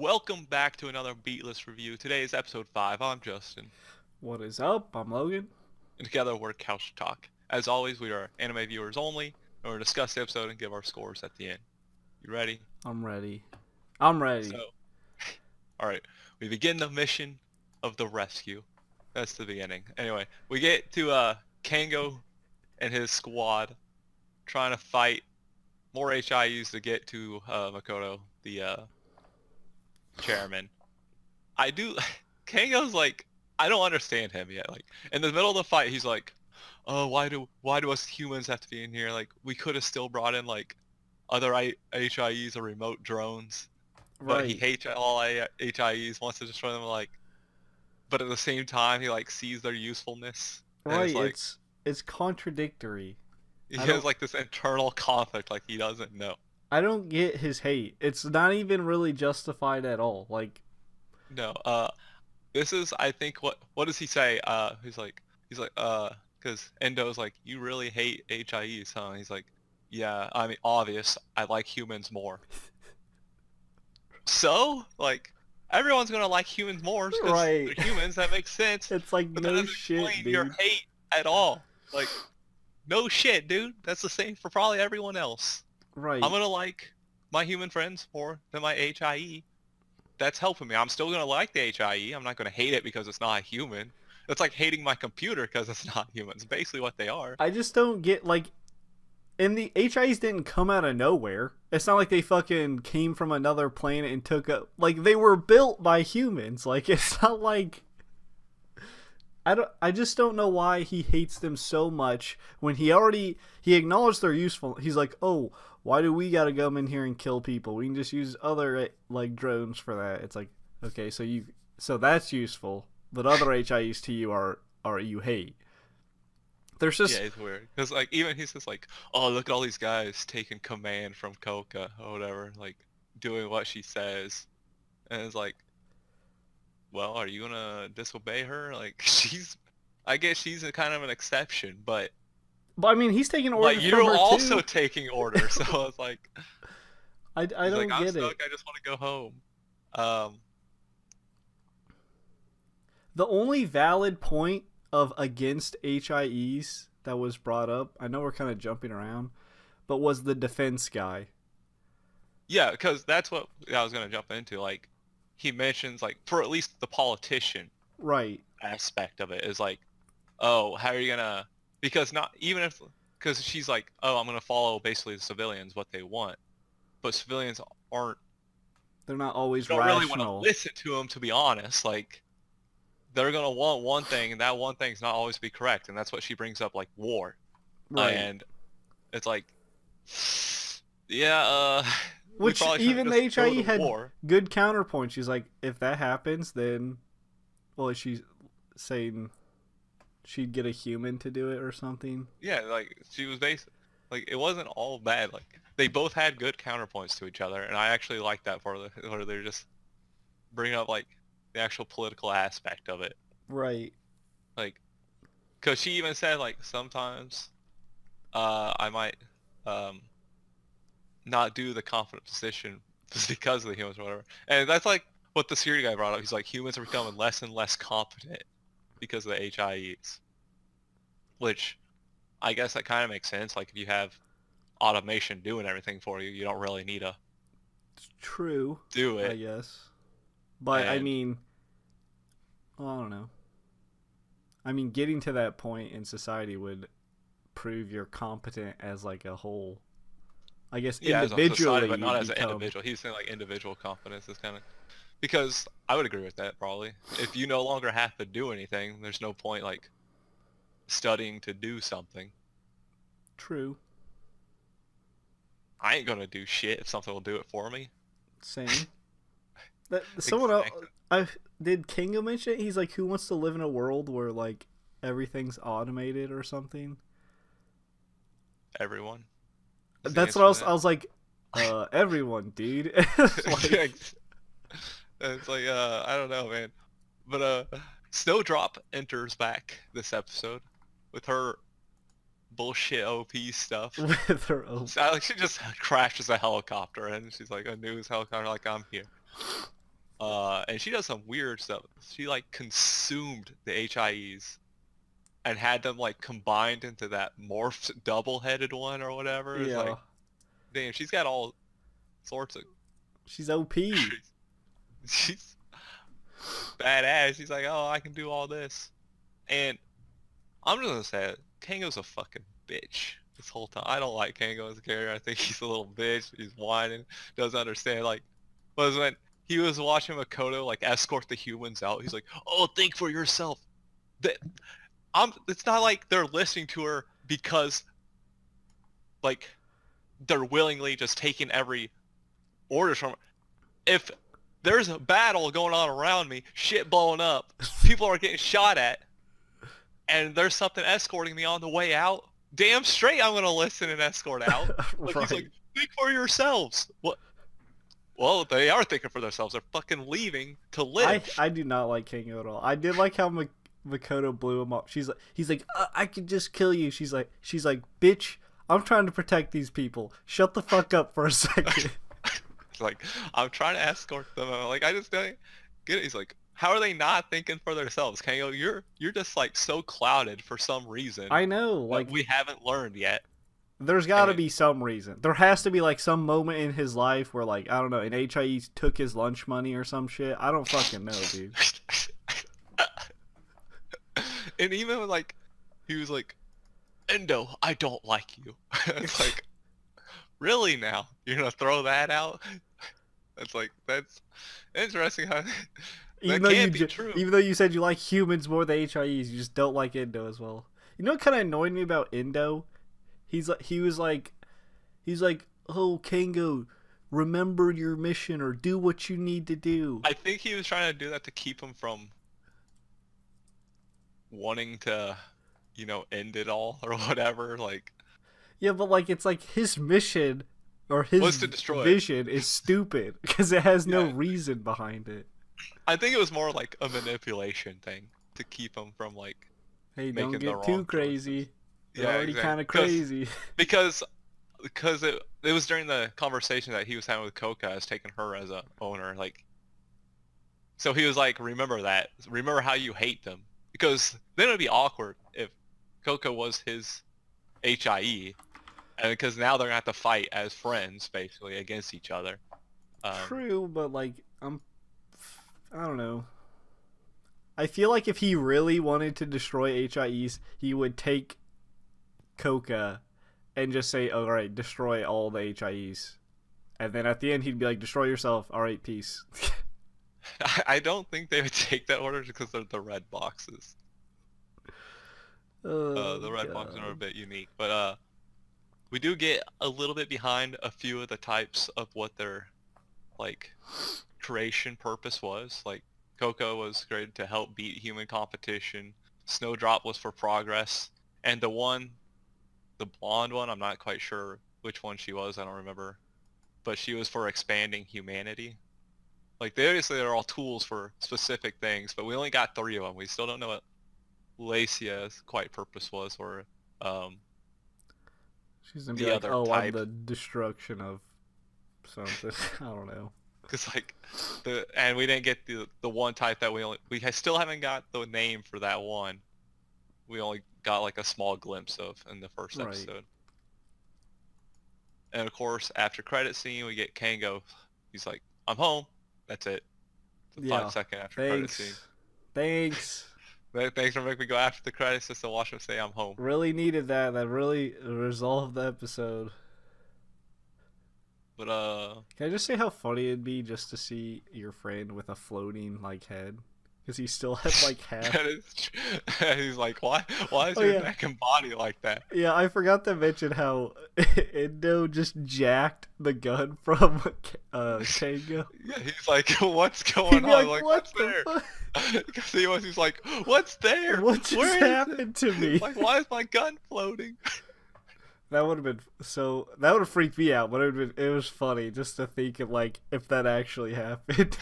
Welcome back to another Beatless review. Today is episode 5. I'm Justin. What is up? I'm Logan. And together we're Couch Talk. As always, we are anime viewers only, and we're going to discuss the episode and give our scores at the end. You ready? I'm ready. I'm ready. So, alright. We begin the mission of the rescue. That's the beginning. Anyway, we get to Kango and his squad trying to fight more HIUs to get to Makoto, the chairman. Kango's like, I don't understand him yet. Like, in the middle of the fight, he's like, oh, why do us humans have to be in here? Like, we could have still brought in like other HIEs or remote drones, but he Right. hates all HIEs, wants to destroy them. Like, but at the same time, he like sees their usefulness, and Right. it's like It's contradictory. he I has don't like this internal conflict, like he doesn't know. I don't get his hate. It's not even really justified at all. Like, No, this is, I think, what does he say? Because Endo's like, you really hate HIEs, huh? He's like, yeah, I mean, obvious, I like humans more. So, like, everyone's gonna like humans more because Right. they're humans, that makes sense, It's like but that no doesn't shit, explain your dude. hate at all. Like, no shit, dude. That's the same for probably everyone else. I'm Right. gonna like my human friends more than my HIE. That's helping me. I'm still gonna like the HIE. I'm not gonna hate it because it's not human. It's like hating my computer because it's not human. It's basically what they are. I just don't get like, and the HIs didn't come out of nowhere. It's not like they fucking came from another planet and took up. Like, they were built by humans. Like, it's not like I just don't know why he hates them so much when he acknowledged they're useful. He's like, "Oh, why do we got to come in here and kill people? We can just use other like drones for that." It's like, "Okay, so that's useful, but other HIEs to you are you hate." There's Yeah, just it's weird. Because like even he's just like, oh, look at all these guys taking command from Koka or whatever, like doing what she says, and it's like, well, are you gonna disobey her? Like I guess she's a kind of an exception, but but I mean, he's taking like orders from you're her also too. taking orders. So it's like I he's like, don't I'm get stuck. it. I just want to go home. Um, The only valid point of against HIEs that was brought up, I know we're kind of jumping around, but was the defense guy. yeah, because that's what I was gonna jump into. Like he mentions like for at least the politician Right. aspect of it is like, oh, how are you gonna? Because not even if because she's like, oh, I'm gonna follow basically the civilians what they want, but civilians aren't. They're not always Don't really want to rational. listen to them, to be honest. Like they're gonna want one thing, and that one thing's not always be correct, and that's what she brings up, like war, Right. and it's like, yeah, we Which probably shouldn't even the just go HIE to had war. good counterpoint. She's like, if that happens, then, well, she's saying she'd get a human to do it or something. Yeah, like she was based, like it wasn't all bad. Like they both had good counterpoints to each other, and I actually like that part of it, where they're just bringing up like the actual political aspect of it. Right. Like, cause she even said like sometimes, I might, um, not do the confident position just because of the humans or whatever. And that's like what the security guy brought up. He's like, humans are becoming less and less competent because of the HIEs, which I guess that kind of makes sense. Like if you have automation doing everything for you, you don't really need to It's true, do I it. guess. But, I And mean, well, I don't know. I mean, getting to that point in society would prove you're competent as, like, a whole. I guess yeah, as a society, individually but not you'd as an become. individual. He's saying like individual confidence is kind of because I would agree with that probably. If you no longer have to do anything, there's no point like studying to do something. True. I ain't gonna do shit if something will do it for me. Same. That someone else. Exactly. I did Kingo mention it? He's like, who wants to live in a world where like everything's automated or something? Everyone is the That's what answer to I was like, everyone, dude. Like, that. It's like I don't know, man. But Snowdrop enters back this episode with her bullshit OP stuff. with her own. So, like she just crashes a helicopter and she's like a news helicopter like I'm here. And she does some weird stuff. She like consumed the HIEs and had them like combined into that morphed double-headed one or whatever. It's Yeah, like, damn, she's got all sorts of. she's OP. She's badass. She's like, oh, I can do all this, and I'm just gonna say it. Kango's a fucking bitch this whole time. I don't like Kango as a character. I think he's a little bitch. He's whining, doesn't understand. Like, was when he was watching Makoto like escort the humans out. He's like, "Oh, think for yourself." That It's not like they're listening to her because like they're willingly just taking every orders from her. If there's a battle going on around me, shit blowing up, people are getting shot at, and there's something escorting me on the way out, damn straight I'm gonna listen and escort out. Like Right. he's like, think for yourselves. What? Well, they are thinking for themselves. They're fucking leaving to live. I do not like Kango at all. I did like how Makoto blew him up. He's like, I could just kill you. She's like, bitch, I'm trying to protect these people. Shut the fuck up for a second. It's like, I'm trying to escort them. I'm like, I just don't get it. He's like, how are they not thinking for themselves? Kango, you're just like so clouded for some reason I know, that like, we haven't learned yet. there's got to And be some reason. There has to be like some moment in his life where like I don't know, an HIE took his lunch money or some shit. I don't fucking know, dude. And even when, like, he was like, Endo, I don't like you. It's like, really now? You're gonna throw that out? It's like, that's interesting how Even that though can't be true. even though you said you like humans more than HIEs, you just don't like Indo as well. You know what kind of annoyed me about Indo? He's like, oh Kango, remember your mission or do what you need to do. I think he was trying to do that to keep him from wanting to, end it all or whatever. Like, Yeah, but like it's like his mission or his was to destroy it. vision is stupid because it has no Yeah. reason behind it. I think it was more like a manipulation thing to keep him from like Hey, making don't the get wrong too crazy. choices. You're Yeah, already exactly. kind of crazy. Because it was during the conversation that he was having with Coca as taking her as a owner, like, so he was like, remember that, remember how you hate them, because then it'd be awkward if Coca was his HIE, and because now they're gonna have to fight as friends basically against each other. True, but like I don't know. I feel like if he really wanted to destroy HIEs, he would take Coca and just say, "All right, destroy all the HIEs," and then at the end he'd be like, "Destroy yourself. All right, peace." I don't think they would take that order because they're the red boxes. The red boxes are a bit unique, but we do get a little bit behind a few of the types of what their like creation purpose was. Like, Coco was created to help beat human competition. Snowdrop was for progress, and the blonde one, I'm not quite sure which one she was. I don't remember, but she was for expanding humanity. Like, they're all tools for specific things, but we only got 3 of them. We still don't know what Lacia's quite purpose was, or She's gonna be the like, other "Oh, type. I'm the destruction of something." I don't know. Because like and we didn't get the one type that we still haven't got the name for that one. We only got like a small glimpse of in the first Right. episode. And of course, after credit scene, we get Kango. He's like, "I'm home." That's it. It's a Yeah. 5-second after credit scene. Thanks. Thanks for making me go after the credits just to watch him say, "I'm home." Really needed that. That really resolved the episode. But Can I just say how funny it'd be just to see your friend with a floating like head? Because he still had like half. that is, he's like, "Why is Oh, your yeah. neck and body like that?" Yeah, I forgot to mention how Indo just jacked the gun from Kango. Yeah, he's like, "What's He'd going be on?" like, Like, "What what's the there? fuck? Because he's like, "What's there? What just Where is it?" happened to me?" Like, why is my gun floating? That would have been so. That would have freaked me out, but it was funny just to think of like if that actually happened.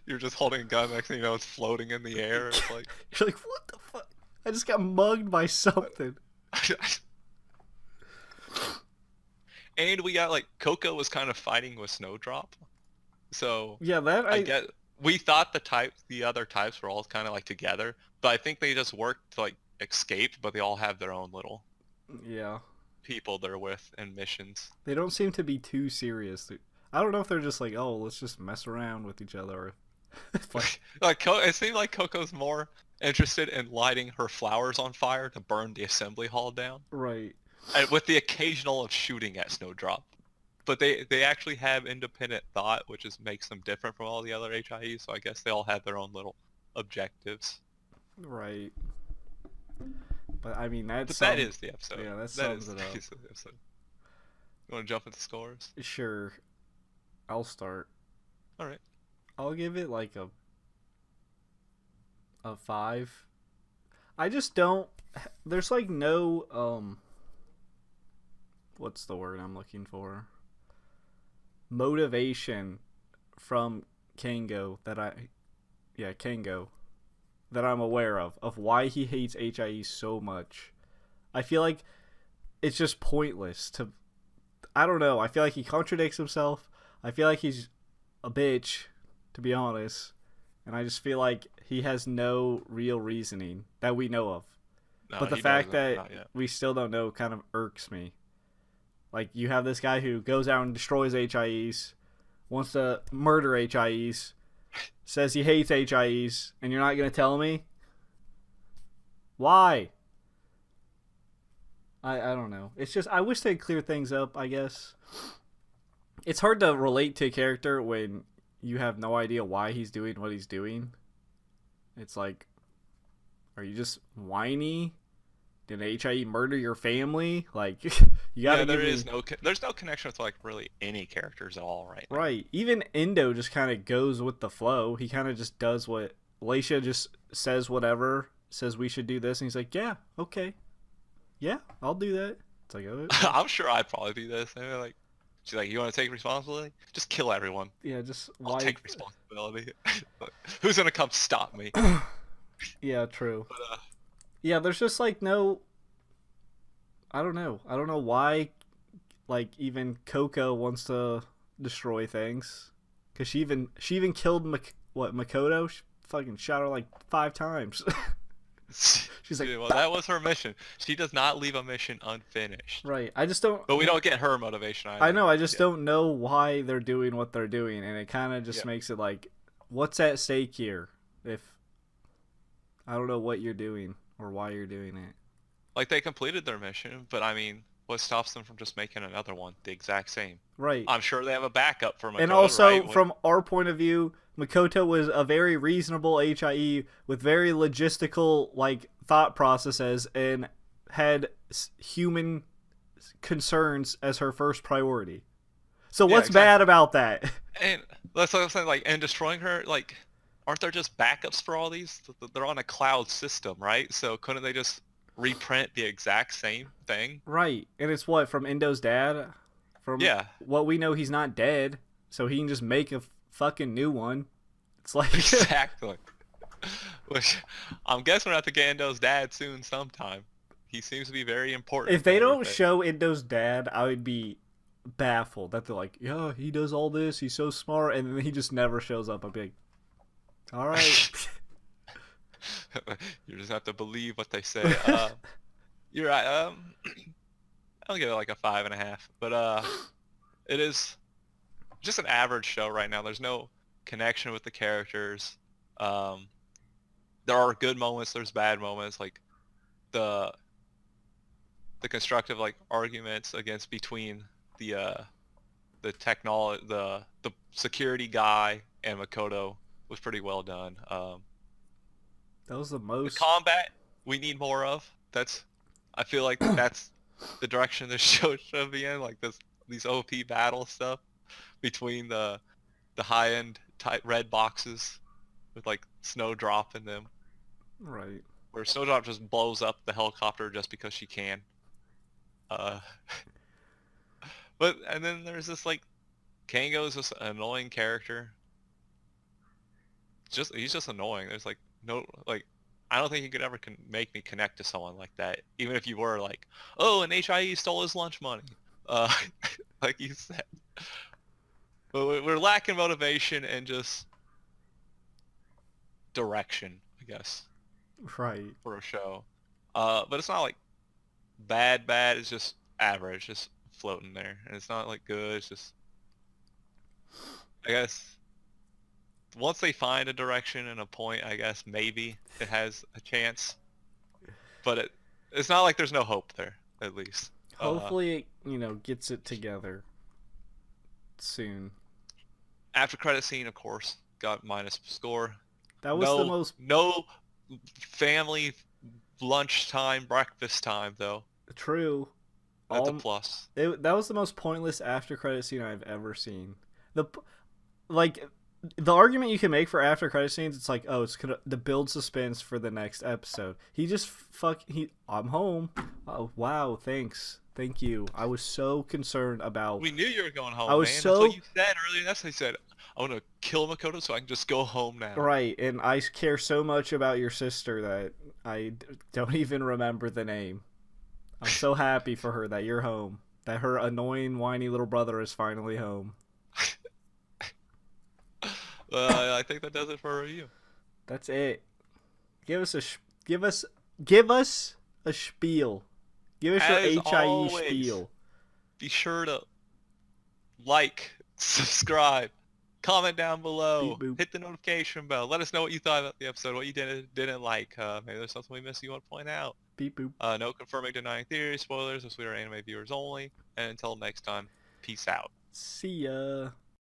You're just holding a gun, next thing you know, it's floating in the air. It's like, You're like, what the fuck? I just got mugged by something. and we got like Coco was kind of fighting with Snowdrop, so Yeah, that I get we thought the other types were all kind of like together, but I think they just worked to like escape, but they all have their own little Yeah. people they're with and missions. They don't seem to be too serious. I don't know if they're just like, oh, let's just mess around with each other. Or if like, It seemed like Coco's more interested in lighting her flowers on fire to burn the assembly hall down, right. and with the occasional of shooting at Snowdrop. But they actually have independent thought, which makes them different from all the other HIEs. So I guess they all have their own little objectives. Right. But I mean, that's But that is the episode. Yeah, that That is sums it the up. piece of the episode. You want to jump into scores? Sure. I'll start. All right. I'll give it like a 5. I just don't. There's like no what's the word I'm looking for? Motivation from Kango Kango that I'm aware of why he hates HIE so much. I feel like it's just pointless to. I don't know. I feel like he contradicts himself. I feel like he's a bitch, to be honest. And I just feel like he has no real reasoning that we know of. No, But the he fact doesn't. that Not yet. we still don't know kind of irks me. Like, you have this guy who goes out and destroys HIEs, wants to murder HIEs, says he hates HIEs, and you're not going to tell me? Why? I don't know. It's just, I wish they'd clear things up, I guess. It's hard to relate to a character when you have no idea why he's doing what he's doing. It's like, are you just whiny? Did HIE murder your family? Like, you gotta there's no connection with like really any characters at all right now. Right. Even Endo just kind of goes with the flow. He kind of just does what Laisha just says whatever, says we should do this, and he's like, yeah, okay. Yeah, I'll do that. It's like, oh, I'm sure I'd probably do this. And like, she's like, you want to take responsibility? Just kill everyone. yeah, just I'll why? take responsibility. Who's gonna come stop me? Yeah, true. But, Yeah, there's just like no. I don't know. I don't know why. Like even Coco wants to destroy things, cause she even killed Makoto. She fucking shot her like 5 times. She's like, well, that was her mission. She does not leave a mission unfinished. right. I just don't. But we don't get her motivation either. I know. I just don't know why they're doing what they're doing, and it kind of just makes it like, what's at stake here? If I don't know what you're doing or why you're doing it. Like, they completed their mission, but I mean, what stops them from just making another one the exact same? Right. I'm sure they have a backup for Makoto, And also, right? from our point of view, Makoto was a very reasonable HIE with very logistical like thought processes and had human concerns as her first priority. So what's bad about that? And that's what I'm saying. Like, and destroying her, like, aren't there just backups for all these? They're on a cloud system, right? So couldn't they just reprint the exact same thing? Right. And it's what, from Endo's dad? From what we know, he's not dead, so he can just make a fucking new one. It's like exactly. Which I'm guessing we're gonna have to get Endo's dad soon sometime. He seems to be very important. If they don't show Endo's dad, I would be baffled that they're like, yeah, he does all this, he's so smart, and then he just never shows up. I'd be like, all right. You just have to believe what they say. You're right. I'll give it like a 5.5. But it is just an average show right now. There's no connection with the characters. There are good moments. There's bad moments. Like the constructive like arguments between the security guy and Makoto was pretty well done. That was the most. The combat we need more of. I feel like that's the direction the show should be in. Like these OP battle stuff between the high end type red boxes with like Snowdrop in them. Right. Where Snowdrop just blows up the helicopter just because she can. But and then there's this like Kango is just an annoying character. He's just annoying. There's like no like I don't think you could ever make me connect to someone like that, even if you were like, oh, an HIE stole his lunch money, like you said. But we're lacking motivation and just direction, I guess, Right. for a show. But it's not like bad. It's just average, just floating there, and it's not like good. It's just, I guess, once they find a direction and a point, I guess maybe it has a chance. But it's not like there's no hope there, at least. Hopefully, it, gets it together soon. After credit scene, of course, got minus score. That was the No, most no family lunchtime, breakfast time though. true. That's a plus. That was the most pointless after credit scene I've ever seen. The like the argument you can make for after credit scenes, it's like, oh, it's gonna to build suspense for the next episode. He just I'm home. Oh wow, thank you. I was so concerned about. We knew you were going home, I was man. so That's what you said earlier. That's what you said. I want to kill Makoto so I can just go home now. right, and I care so much about your sister that don't even remember the name. I'm so happy for her that you're home. That her annoying, whiny little brother is finally home. I think that does it for a review. That's it. Give us a give us a spiel. Give us As your HIE always, spiel. Be sure to like, subscribe, comment down below, Beep boop. hit the notification bell. Let us know what you thought about the episode, what you didn't like. Maybe there's something we missed you want to point out. Beep boop. No confirming, denying theories, spoilers, this we are anime viewers only. And until next time, peace out. See ya.